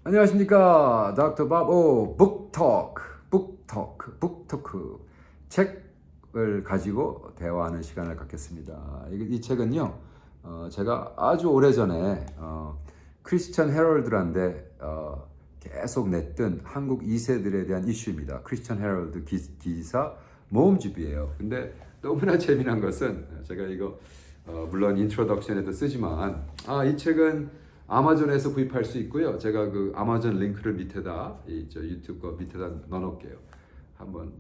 안녕하십니까. 닥터 밥 북토크 책을 가지고 대화하는 시간을 갖겠습니다. 이 책은요, 제가 아주 오래전에 크리스천 헤럴드란데 계속 냈던 한국 2세들에 대한 이슈입니다. 크리스천 헤럴드 기사 모음집이에요. 근데 너무나 재미난 것은 제가 이거 물론 인트로덕션에도 쓰지만 이 책은 아마존에서 구입할 수 있고요. 제가 그 아마존 링크를 밑에다 저 유튜브 거 밑에다 넣어놓을게요. 한번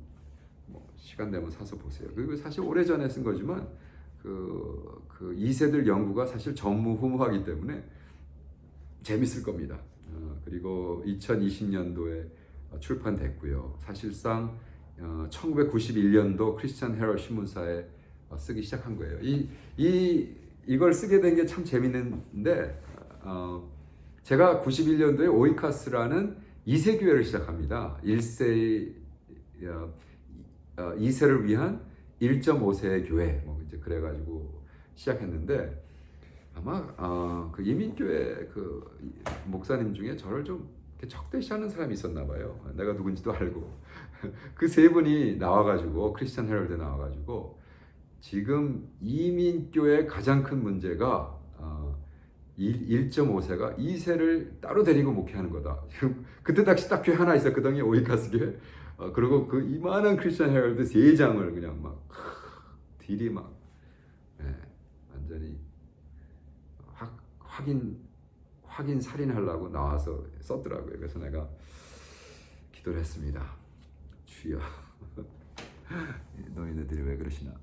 시간 되면 사서 보세요. 그리고 사실 오래전에 쓴 거지만 그 2세들 연구가 사실 전무후무하기 때문에 재밌을 겁니다. 그리고 2020년도에 출판됐고요. 사실상 1991년도 크리스천 헤럴드 신문사에 쓰기 시작한 거예요. 이걸 쓰게 된 게 참 재밌는데 제가 91년도에 오이카스라는 2세 교회를 시작합니다. 2세를 위한 1.5세의 교회 이제 그래가지고 시작했는데 아마 그 이민교회 그 목사님 중에 저를 좀 적대시하는 사람이 있었나 봐요. 내가 누군지도 알고 그 세 분이 나와가지고 크리스천 헤럴드 나와가지고 지금 이민교회의 가장 큰 문제가 1.5세가 2세를 따로 데리고 목회하는 거다. 그때 당시 딱 교회 하나 있었거든요. 오이카스 교회. 그리고 그 이만한 크리스천 헤럴드 3장을 그냥 막 딜이 막 완전히 확인 살인하려고 나와서 썼더라고요. 그래서 내가 기도를 했습니다. 주여 너희네들이 왜 그러시나.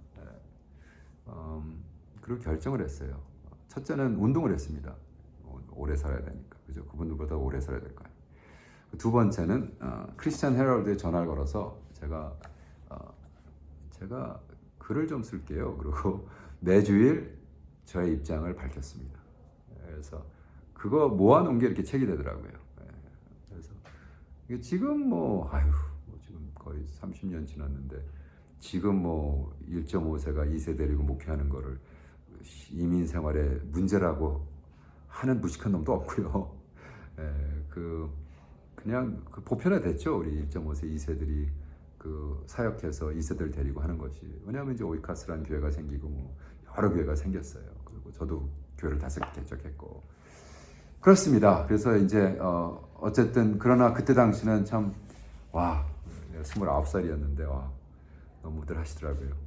그리고 결정을 했어요. 첫째는 운동을 했습니다. 오래 살아야 되니까. 그죠? 그분들보다 오래 살아야 될 거예요. 두 번째는 크리스천 헤럴드에 전화를 걸어서 제가 글을 좀 쓸게요. 그리고 매주일 저의 입장을 밝혔습니다. 그래서 그거 모아놓은 게 이렇게 책이 되더라고요. 그래서 지금 지금 거의 30년 지났는데 지금 1.5세가 2세 데리고 목회하는 거를 이민 생활의 문제라고 하는 무식한 놈도 없고요. 그냥 보편화됐죠. 우리 1.5세 2세들이 그 사역해서 2세들 데리고 하는 것이. 왜냐하면 이제 오이카스라는 교회가 생기고 여러 교회가 생겼어요. 그리고 저도 교회를 5개 개척했고 그렇습니다. 그래서 이제 어쨌든 그러나 그때 당시는 참 29살이었는데 너무들 하시더라고요.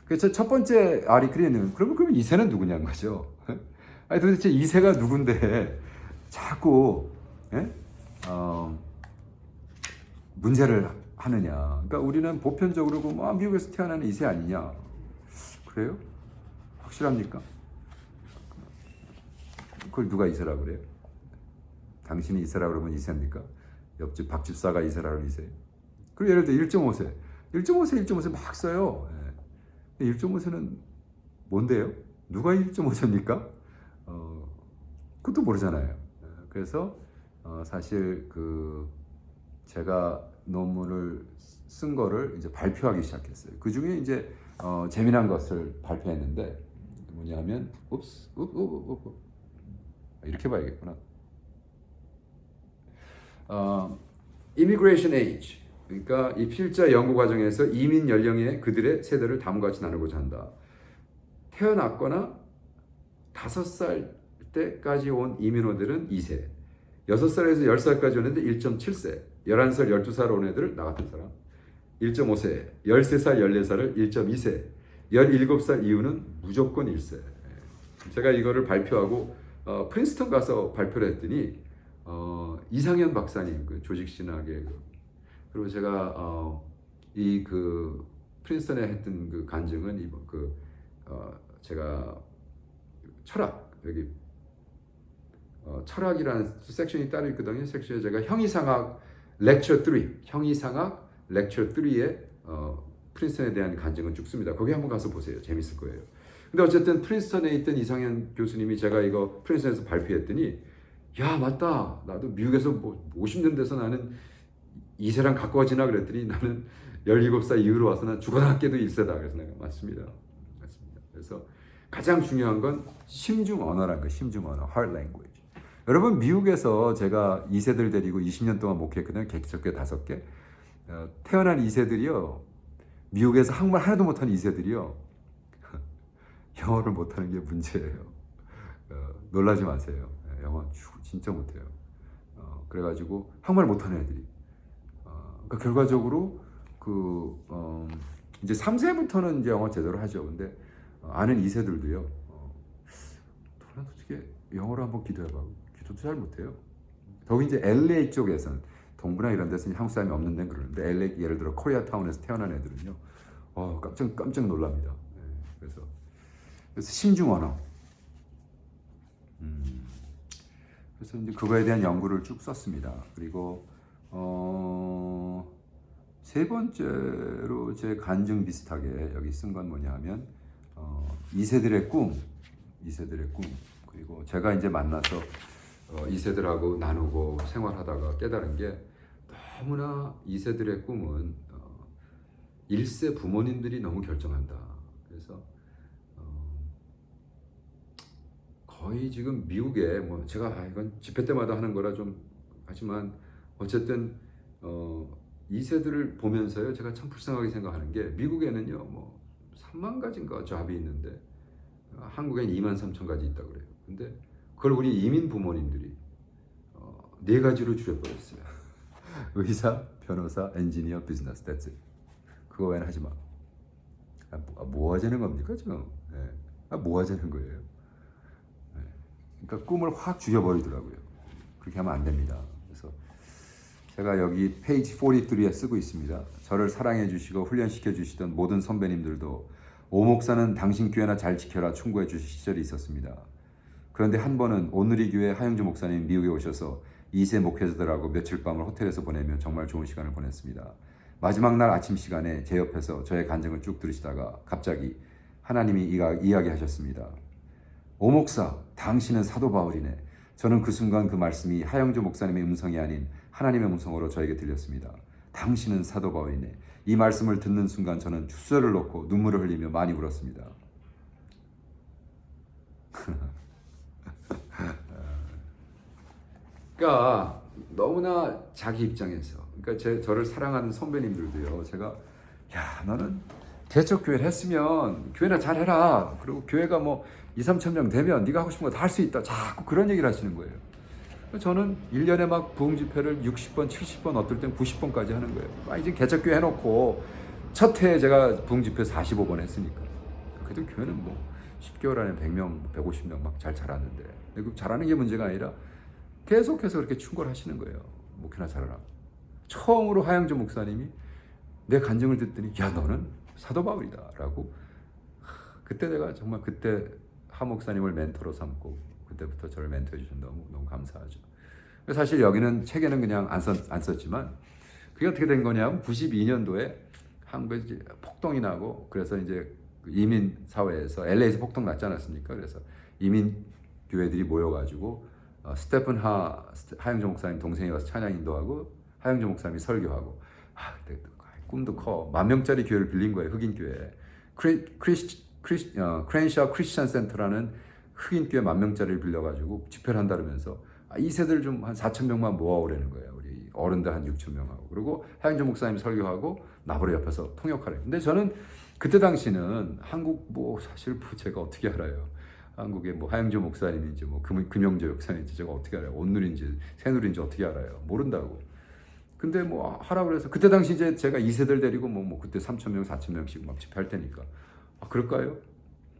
그래서 첫 번째 아리크리는 그러면 2세는 누구냐는 거죠. 아니 도대체 2세가 누군데 자꾸 문제를 하느냐. 그러니까 우리는 보편적으로 미국에서 태어나는 2세 아니냐. 그래요? 확실합니까? 그걸 누가 2세라고 그래요? 당신이 2세라고 그러면 2세입니까? 옆집 박집사가 2세라고 그러면 2세. 그리고 예를 들어 1.5세. 1.5세 막 써요. 1.5세는 뭔데요? 누가 1.5세입니까? 그것도 모르잖아요. 그래서 사실 제가 논문을 쓴 거를 이제 발표하기 시작했어요. 그 중에 이제 재미난 것을 발표했는데 뭐냐면 이렇게 봐야겠구나. Immigration Age. 그러니까 이 필자 연구 과정에서 이민 연령의 그들의 세대를 다음과 같이 나누고자 한다. 태어났거나 5살 때까지 온 이민호들은 2세, 6살에서 10살까지 온 애들 1.7세, 11살, 12살 온 애들 나 같은 사람 1.5세, 13살, 14살을 1.2세, 17살 이후는 무조건 1세. 제가 이거를 발표하고 프린스턴 가서 발표를 했더니 이상현 박사님, 그 조직신학의 그리고 제가 프린스턴에 했던 그 간증은 제가 철학 여기 철학이라는 섹션이 따로 있거든요. 섹션에 제가 형이상학 렉처 3, 형이상학 렉처 3에 프린스턴에 대한 간증은 쭉 씁니다. 거기 한번 가서 보세요. 재밌을 거예요. 근데 어쨌든 프린스턴에 있던 이상현 교수님이 제가 이거 프린스턴에서 발표했더니 야 맞다. 나도 미국에서 50년 돼서 나는 2세랑 가까워지나 그랬더니 나는 17살 이후로 와서 난 죽어나게도 1세다. 그래서 내가 맞습니다. 그래서 가장 중요한 건 심중 언어라는 거, 심중 언어, heart language. 여러분 미국에서 제가 2세들 데리고 20년 동안 목회했거든요. 개척교회 5개. 태어난 2세들이요. 미국에서 한국말 하나도 못하는 2세들이요. 영어를 못하는 게 문제예요. 놀라지 마세요. 영어 진짜 못해요. 그래가지고 한국말 못하는 애들이. 그러니까 결과적으로 이제 3세부터는 이제 영어 제대로 하죠. 근데 아는 2세들도요. 너는 어떻게 영어로 한번 기도해봐. 기도도 잘 못해요. 더욱 이제 LA 쪽에서는 동부나 이런 데서는 한국 사람이 없는 데는 그러는데 LA 예를 들어 코리아타운에서 태어난 애들은요. 깜짝 놀랍니다. 그래서 신중 언어. 그래서 이제 그거에 대한 연구를 쭉 썼습니다. 그리고 세 번째로 제 간증 비슷하게 여기 쓴 건 뭐냐 하면 2세들의 꿈. 그리고 제가 이제 만나서 2세들하고 나누고 생활하다가 깨달은 게 너무나 2세들의 꿈은 1세 부모님들이 너무 결정한다. 그래서 거의 지금 미국에 뭐 제가 이건 집회 때마다 하는 거라 좀 하지만 어쨌든 2세들을 보면서요 제가 참 불쌍하게 생각하는 게 미국에는요 뭐 3만 가지인가 잡이 있는데 한국엔 2만 3천 가지 있다고 그래요. 근데 그걸 우리 이민 부모님들이 4가지로 줄여버렸어요. 의사, 변호사, 엔지니어, 비즈니스. That's it. 그거 외에는 하지 마. 뭐 하자는 겁니까 지금? 뭐 하자는 거예요? 그러니까 꿈을 확 죽여버리더라고요. 그렇게 하면 안 됩니다. 그래서 제가 여기 페이지 43에 쓰고 있습니다. 저를 사랑해 주시고 훈련시켜 주시던 모든 선배님들도 오 목사는 당신 교회나 잘 지켜라 충고해 주실 시절이 있었습니다. 그런데 한 번은 오늘이 교회 하영주 목사님 미국에 오셔서 2세 목회자들하고 며칠 밤을 호텔에서 보내며 정말 좋은 시간을 보냈습니다. 마지막 날 아침 시간에 제 옆에서 저의 간증을 쭉 들으시다가 갑자기 하나님이 이야기하셨습니다. 오 목사, 당신은 사도 바울이네. 저는 그 순간 그 말씀이 하영주 목사님의 음성이 아닌 하나님의 음성으로 저에게 들렸습니다. 당신은 사도 바울이네. 이 말씀을 듣는 순간 저는 주저를 놓고 눈물을 흘리며 많이 울었습니다. 그러니까 너무나 자기 입장에서 그러니까 저를 사랑하는 선배님들도요. 제가 야 너는 개척교회를 했으면 교회나 잘해라. 그리고 교회가 뭐 2, 3천 명 되면 네가 하고 싶은 거 다 할 수 있다. 자꾸 그런 얘기를 하시는 거예요. 저는 1년에 막 부흥 집회를 60번, 70번, 어떨 땐 90번까지 하는 거예요. 이제 개척교회 해놓고 첫 해에 제가 부흥 집회 45번 했으니까. 그래도 교회는 뭐 10개월 안에 100명, 150명 막 잘 자랐는데 그 잘하는 게 문제가 아니라 계속해서 그렇게 충고를 하시는 거예요. 목회나 잘하라. 처음으로 하영주 목사님이 내 간증을 듣더니 야 너는 사도 바울이다 라고. 그때 내가 정말 그때 하 목사님을 멘토로 삼고 그때부터 저를 멘토해 주셔서 너무 감사하죠. 사실 여기는 책에는 그냥 안 썼지만 그게 어떻게 된 거냐면 92년도에 한국에 이제 폭동이 나고 그래서 이제 이민 사회에서 LA에서 폭동 났지 않았습니까? 그래서 이민 교회들이 모여가지고 스테픈 하영조 목사님 동생이 와서 찬양 인도하고 하영조 목사님이 설교하고 그때 꿈도 커. 10,000명짜리 교회를 빌린 거예요. 흑인 교회. 크랜샤 크리스천 센터라는 흑인 교회 10,000명짜리를 빌려가지고 집회를 한다면서 2세들 좀 한 4,000명만 모아오라는 거예요. 우리 어른들 한 6,000명하고. 그리고 하영조 목사님 설교하고 나보러 옆에서 통역하래요. 근데 저는 그때 당시는 한국 뭐 사실 제가 어떻게 알아요? 한국의 뭐 하영조 목사님인지 뭐 금영조 목사님인지 제가 어떻게 알아요? 온누리인지 새누리인지 어떻게 알아요? 모른다고. 근데 뭐 하라고 그래서 그때 당시 이제 제가 2세들 데리고 뭐 그때 3,000명, 4,000명씩 막 집회할 테니까 그럴까요?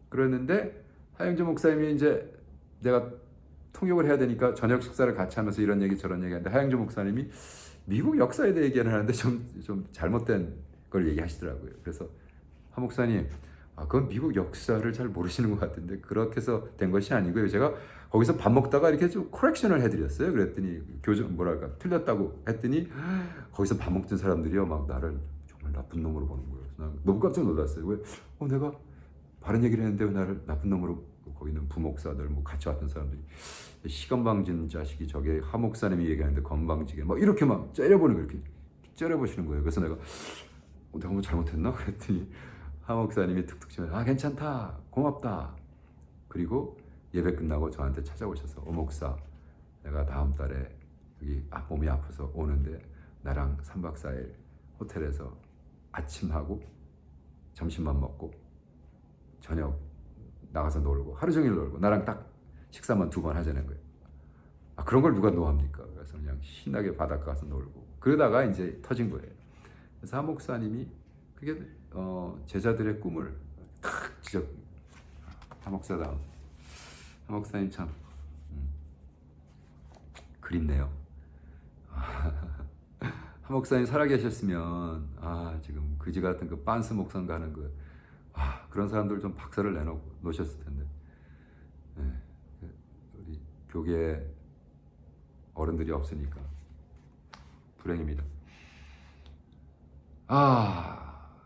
그랬는데 하영조 목사님이 이제 내가 통역을 해야 되니까 저녁 식사를 같이 하면서 이런 얘기 저런 얘기 하는데 하영조 목사님이 미국 역사에 대해 얘기를 하는데 좀 잘못된 걸 얘기하시더라고요. 그래서 하 목사님 그건 미국 역사를 잘 모르시는 것 같은데 그렇게 해서 된 것이 아니고요. 제가 거기서 밥 먹다가 이렇게 좀 코렉션을 해드렸어요. 그랬더니 틀렸다고 했더니 거기서 밥 먹던 사람들이요 막 나를 정말 나쁜 놈으로 보는 거예요. 난 너무 깜짝 놀랐어요. 왜 내가 바른 얘기를 했는데 왜 나를 나쁜 놈으로. 거기는 부목사들 뭐 같이 왔던 사람들이 시건방진 자식이 저게 하 목사님이 얘기하는데 건방지게 막 이렇게 막 째려보는 거예요. 이렇게 째려보시는 거예요. 그래서 내가 뭐 잘못했나? 그랬더니 하 목사님이 툭툭 치면서 괜찮다 고맙다. 그리고 예배 끝나고 저한테 찾아오셔서 목사 내가 다음 달에 여기 몸이 아파서 오는데 나랑 3박 4일 호텔에서 아침하고 점심만 먹고 저녁 나가서 놀고 하루 종일 놀고 나랑 딱 식사만 2번 하자는 거예요. 그런 걸 누가 노합니까? 그래서 그냥 신나게 바닷가 가서 놀고 그러다가 이제 터진 거예요. 그래서 한 목사님이 그게 제자들의 꿈을 탁 지적. 한 목사님 참 그립네요. 한 목사님 살아계셨으면 지금 그지 같은 그 빤스 목상 가는 그 그런 사람들 좀 박살을 놓으셨을 텐데. 네, 우리 교계 어른들이 없으니까 불행입니다.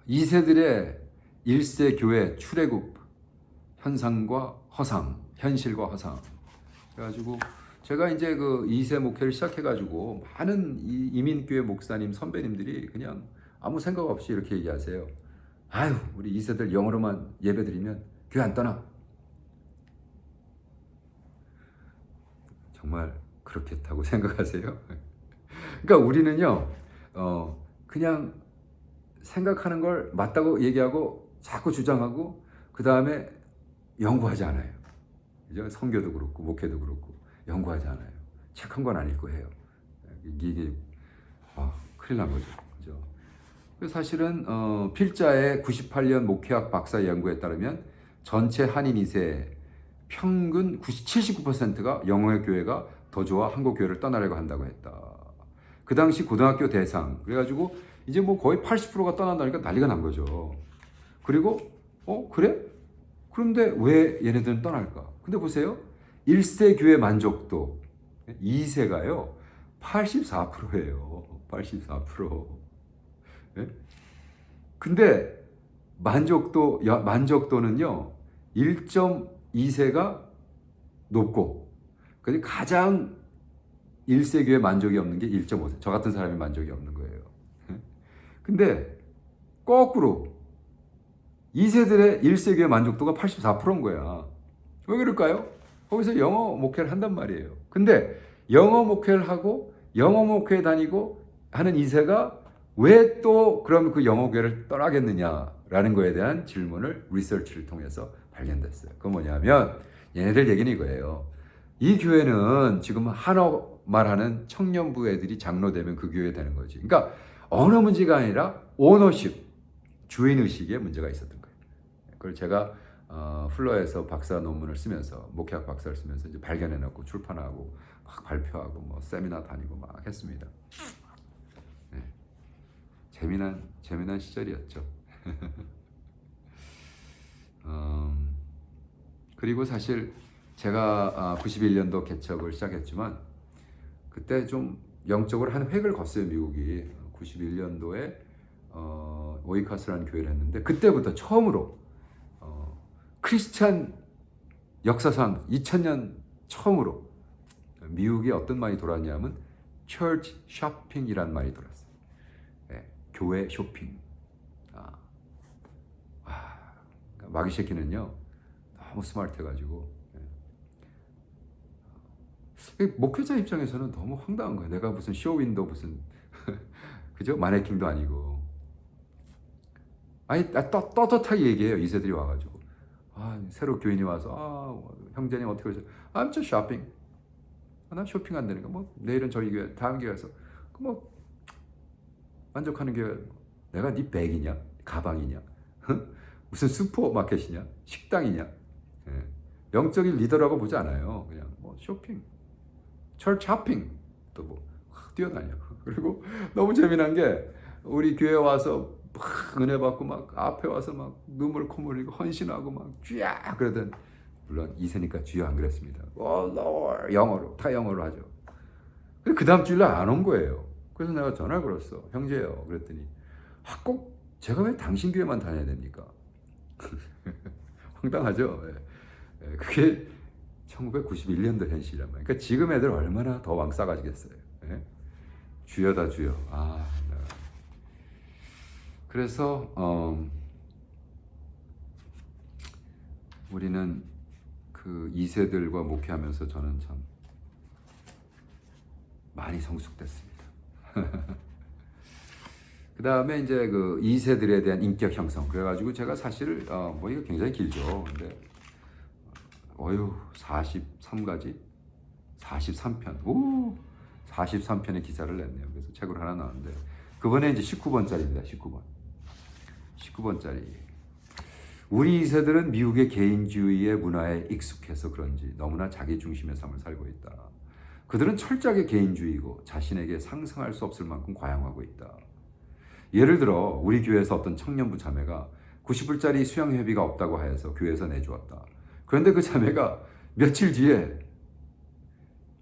2세들의 1세 교회 출애굽 현실과 허상. 그래가지고 제가 이제 그 2세 목회를 시작해가지고 많은 이민교회 목사님 선배님들이 그냥 아무 생각 없이 이렇게 얘기하세요. 아유, 우리 2세들 영어로만 예배드리면 교회 안 떠나. 정말 그렇겠다고 생각하세요? 그러니까 우리는요, 그냥 생각하는 걸 맞다고 얘기하고 자꾸 주장하고 그 다음에 연구하지 않아요. 그죠? 선교도 그렇고 목회도 그렇고 연구하지 않아요. 책 한 권 안 읽고 해요. 이게 큰일 난 거죠. 그죠? 사실은 필자의 98년 목회학 박사 연구에 따르면 전체 한인 2세 평균 79%가 영어의 교회가 더 좋아 한국 교회를 떠나려고 한다고 했다. 그 당시 고등학교 대상 그래가지고 이제 뭐 거의 80%가 떠난다니까 난리가 난 거죠. 그리고 그래? 그런데 왜 얘네들은 떠날까? 근데 보세요. 1세 교회 만족도 2세가요 84%예요. 84%. 네? 근데 만족도는요 1.2세가 높고 가장 1세 교회 만족이 없는 게 1.5세. 저 같은 사람이 만족이 없는 거예요. 근데 거꾸로 2세들의 1세 교회 만족도가 84%인 거야. 왜 그럴까요? 거기서 영어 목회를 한단 말이에요. 근데 영어 목회를 하고 영어 목회 다니고 하는 2세가 왜 또 그럼 그 영어 교회를 떠나겠느냐라는 거에 대한 질문을 리서치를 통해서 발견됐어요. 그건 뭐냐면 얘네들 얘기는 이거예요. 이 교회는 지금 한어 말하는 청년부 애들이 장로되면 그 교회 되는 거지. 그러니까 언어 문제가 아니라 오너십, 주인의식에 문제가 있었던 거예요. 그걸 제가 플러에서 박사 논문을 쓰면서 목회학 박사를 쓰면서 이제 발견해놓고 출판하고 막 발표하고 뭐 세미나 다니고 막 했습니다. 네. 재미난 시절이었죠. 그리고 사실 제가 91년도 개척을 시작했지만 그때 좀 영적으로 한 획을 걷어요. 미국이 91년도에 오이카스라는 교회를 했는데 그때부터 처음으로 크리스찬 역사상 2000년 처음으로 미국에 어떤 말이 돌았냐면 church shopping이라는 말이 돌았어요. 네, 교회 쇼핑. 마귀 새끼는요 너무 스마트해가지고 목회자 입장에서는 너무 황당한 거예요. 내가 무슨 쇼윈도 무슨 그죠? 마네킹도 아니고 떳떳하게 얘기해요. 2세들이 와가지고 새로 교인이 와서 형제님 어떻게 하세요? I'm just shopping. 난 쇼핑 안 되니까 뭐 내일은 저희 교회 다음 교회에서 뭐 만족하는 교회. 내가 네 백이냐 가방이냐 무슨 슈퍼마켓이냐 식당이냐. 영적인 리더라고 보지 않아요. 그냥 뭐 쇼핑 철 쇼핑 또 뭐 뛰어다녀. 그리고 너무 재미난 게 우리 교회 와서 막 은혜 받고 막 앞에 와서 막 눈물 콧물 흘리고 헌신하고 막 쥐야 그러던 물론 2세니까 쥐야 안 그랬습니다. Lord 영어로 다 영어로 하죠. 그 다음 주일날 안 온 거예요. 그래서 내가 전화를 걸었어. 형제요. 그랬더니 꼭 제가 왜 당신 교회만 다녀야 됩니까? 황당하죠. 그게 1991년도 현실이란 말이에요. 그러니까 지금 애들 얼마나 더 왕싸가지겠어요. 주여다 주여. 그래서 우리는 그 2세들과 목회하면서 저는 참 많이 성숙됐습니다. 그 다음에 이제 그 2세들에 대한 인격 형성. 그래가지고 제가 사실 뭐 이거 굉장히 길죠. 근데 43가지, 43편, 43편의 기사를 냈네요. 그래서 책으로 하나 나왔는데 그번에 이제 19번짜리입니다. 19번짜리. 우리 2세들은 미국의 개인주의의 문화에 익숙해서 그런지 너무나 자기 중심의 삶을 살고 있다. 그들은 철저하게 개인주의고 자신에게 상상할 수 없을 만큼 과양하고 있다. 예를 들어 우리 교회에서 어떤 청년부 자매가 90불짜리 수영회비가 없다고 하여서 교회에서 내주었다. 그런데 그 자매가 며칠 뒤에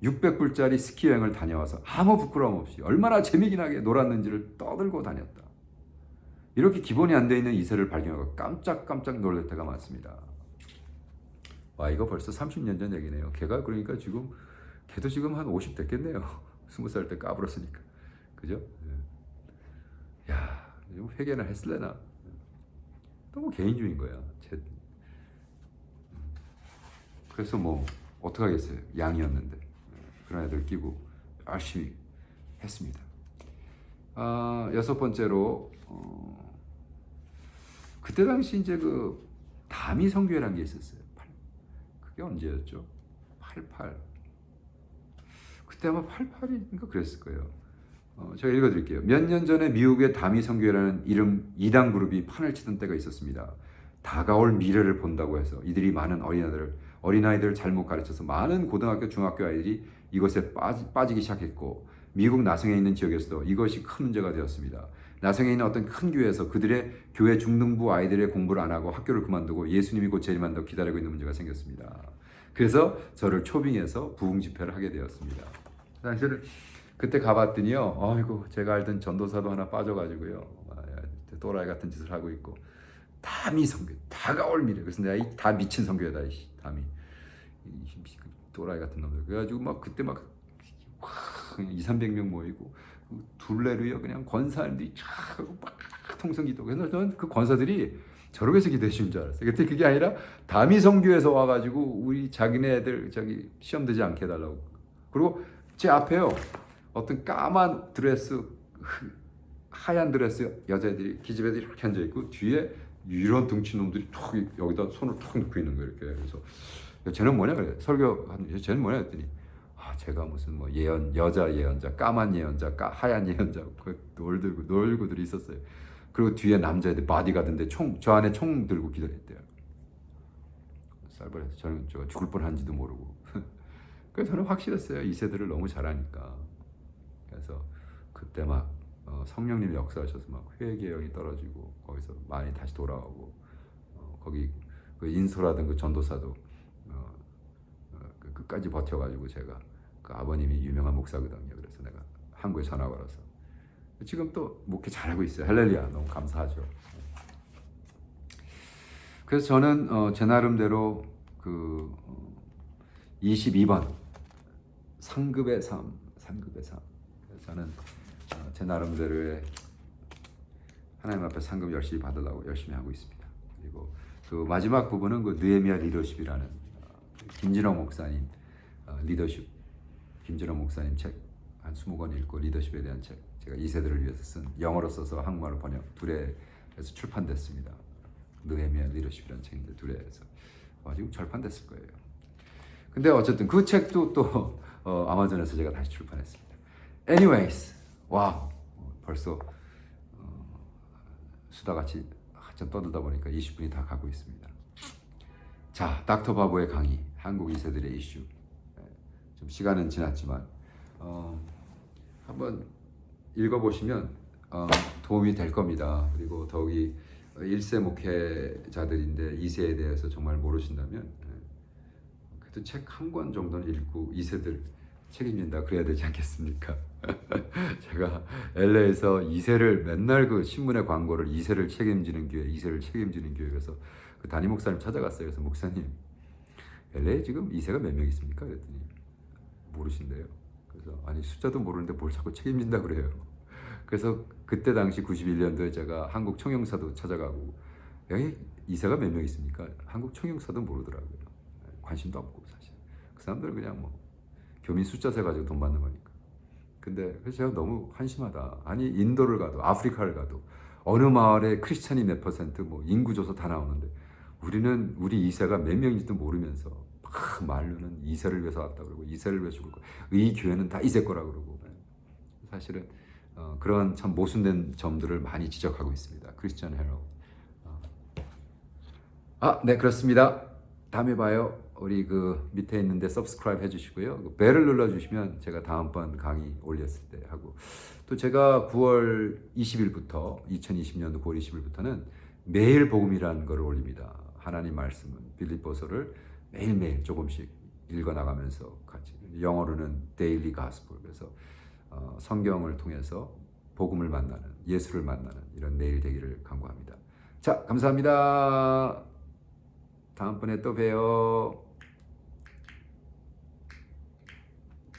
600불짜리 스키 여행을 다녀와서 아무 부끄러움 없이 얼마나 재미나게 놀았는지를 떠들고 다녔다. 이렇게 기본이 안 돼 있는 2세를 발견하고 깜짝 놀랄 때가 많습니다. 와, 이거 벌써 30년 전 얘기네요. 걔가 그러니까 걔도 지금 한 50 됐겠네요. 20살 때 까불었으니까. 그죠? 야, 좀 회개나 했을래나? 너무 개인주의인 거야. 그래서 뭐 어떡하겠어요. 양이었는데. 그런 애들 끼고 열심히 했습니다. 6번째로 그때 당시 이제 그 다미 선교회라는 게 있었어요. 그게 언제였죠? 88. 그때 아마 88인가 그랬을 거예요. 제가 읽어드릴게요. 몇 년 전에 미국의 다미 선교회라는 이름 2당 그룹이 판을 치던 때가 있었습니다. 다가올 미래를 본다고 해서 이들이 많은 어린아이들을 잘못 가르쳐서 많은 고등학교, 중학교 아이들이 이것에 빠지기 시작했고 미국 나성에 있는 지역에서도 이것이 큰 문제가 되었습니다. 나성에 있는 어떤 큰 교회에서 그들의 교회 중등부 아이들의 공부를 안 하고 학교를 그만두고 예수님이 곧 재림한다고 기다리고 있는 문제가 생겼습니다. 그래서 저를 초빙해서 부흥 집회를 하게 되었습니다. 사실은 그때 가봤더니요, 아이고 제가 알던 전도사도 하나 빠져가지고요, 또라이 같은 짓을 하고 있고 다미 선교, 다가올 미래. 그래서 내가 다 미친 선교다, 다미 또라이 같은 놈들. 그래가지고 막 그때 막 200~300명 모이고 둘레로요 그냥 권사님들이 쫙 하고 막 통성기도. 그래서 저는 그 권사들이 저러고 해서 기도해 주는 줄 알았어요. 그때 그게 아니라 다미 선교에서 와가지고 우리 자기네들 시험 되지 않게 해달라고. 그리고 제 앞에요 어떤 까만 드레스, 하얀 드레스 여자애들이, 기집애들이 이렇게 앉아 있고 뒤에 이런 등치 놈들이 툭 여기다 손을 툭 넣고 있는 거예요. 이렇게. 그래서 쟤는 뭐냐 그래. 설교하는 쟤는 뭐냐 했더니 제가 무슨 뭐 여자 예언자, 까만 예언자, 하얀 예언자 놀고들이 있었어요. 그리고 뒤에 남자애들 바디가드인데 저 안에 총 들고 기다렸대요. 쌀벌해서 저는 죽을 뻔한지도 모르고. 그래서 저는 확실했어요. 2세들을 너무 잘하니까. 그래서 그때 막 성령님이 역사하셔서 막 회개의 영이 떨어지고 거기서 많이 다시 돌아오고 거기 그 인소라든 그 전도사도 끝까지 버텨가지고 제가 그 아버님이 유명한 목사거든요. 그래서 내가 한국에 전화 걸어서 지금 또 목회 잘하고 있어요. 할렐루야, 너무 감사하죠. 그래서 저는 제 나름대로 그 22번 상급의 삶. 저는 제 나름대로의 하나님 앞에 상급 열심히 받으려고 열심히 하고 있습니다. 그리고 그 마지막 부분은 그 느헤미야 리더십이라는 김진호 목사님 리더십, 김진호 목사님 책 한 20권 읽고 리더십에 대한 책 제가 2세들을 위해서 쓴, 영어로 써서 한국말로 번역 둘에서 출판됐습니다. 느헤미야 리더십이라는 책인데 둘에서 지금 절판됐을 거예요. 근데 어쨌든 그 책도 또 아마존에서 제가 다시 출판했습니다. Anyways, 와우, 벌써 수다같이 한참 떠들다 보니까 20분이 다 가고 있습니다. 자, 닥터 바보의 강의, 한국 2세들의 이슈. 좀 시간은 지났지만 한번 읽어보시면 도움이 될 겁니다. 그리고 더욱이 1세 목회자들인데 2세에 대해서 정말 모르신다면 그래도 책 한 권 정도는 읽고 2세들 책임진다 그래야 되지 않겠습니까? 제가 LA에서 2세를 맨날 그 신문의 광고를 2세를 책임지는 교회 그래서 그 담임 목사님 찾아갔어요. 그래서 목사님 LA 지금 2세가 몇 명 있습니까? 그랬더니 모르신대요. 그래서 아니 숫자도 모르는데 뭘 자꾸 책임진다 그래요. 그래서 그때 당시 91년도에 제가 한국 총영사도 찾아가고 여기 2세가 몇 명 있습니까? 한국 총영사도 모르더라고요. 관심도 없고 사실 그 사람들은 그냥 뭐 교민 숫자 세 가지고 돈 받는 거니까. 근데 그래서 제가 너무 한심하다. 아니 인도를 가도 아프리카를 가도 어느 마을에 크리스찬이 몇 퍼센트 뭐 인구 조사 다 나오는데 우리는 우리 2세가 몇 명인지도 모르면서 막 말로는 2세를 위해서 왔다 그러고 2세를 위해서 죽을 거야. 이 교회는 다 2세 거라 그러고 사실은 그런 참 모순된 점들을 많이 지적하고 있습니다. 크리스천 헤럴드. 네, 그렇습니다. 다음에 봐요. 우리 그 밑에 있는데 subscribe 해주시고요. 그 벨을 눌러주시면 제가 다음번 강의 올렸을 때 하고 또 제가 9월 20일부터 2020년도 9월 20일부터는 매일 복음이라는 것을 올립니다. 하나님 말씀은 빌립보서를 매일매일 조금씩 읽어나가면서 같이 영어로는 daily gospel 그래서 성경을 통해서 복음을 만나는 예수를 만나는 이런 매일 되기를 간구합니다. 자, 감사합니다. 다음번에 또 봬요.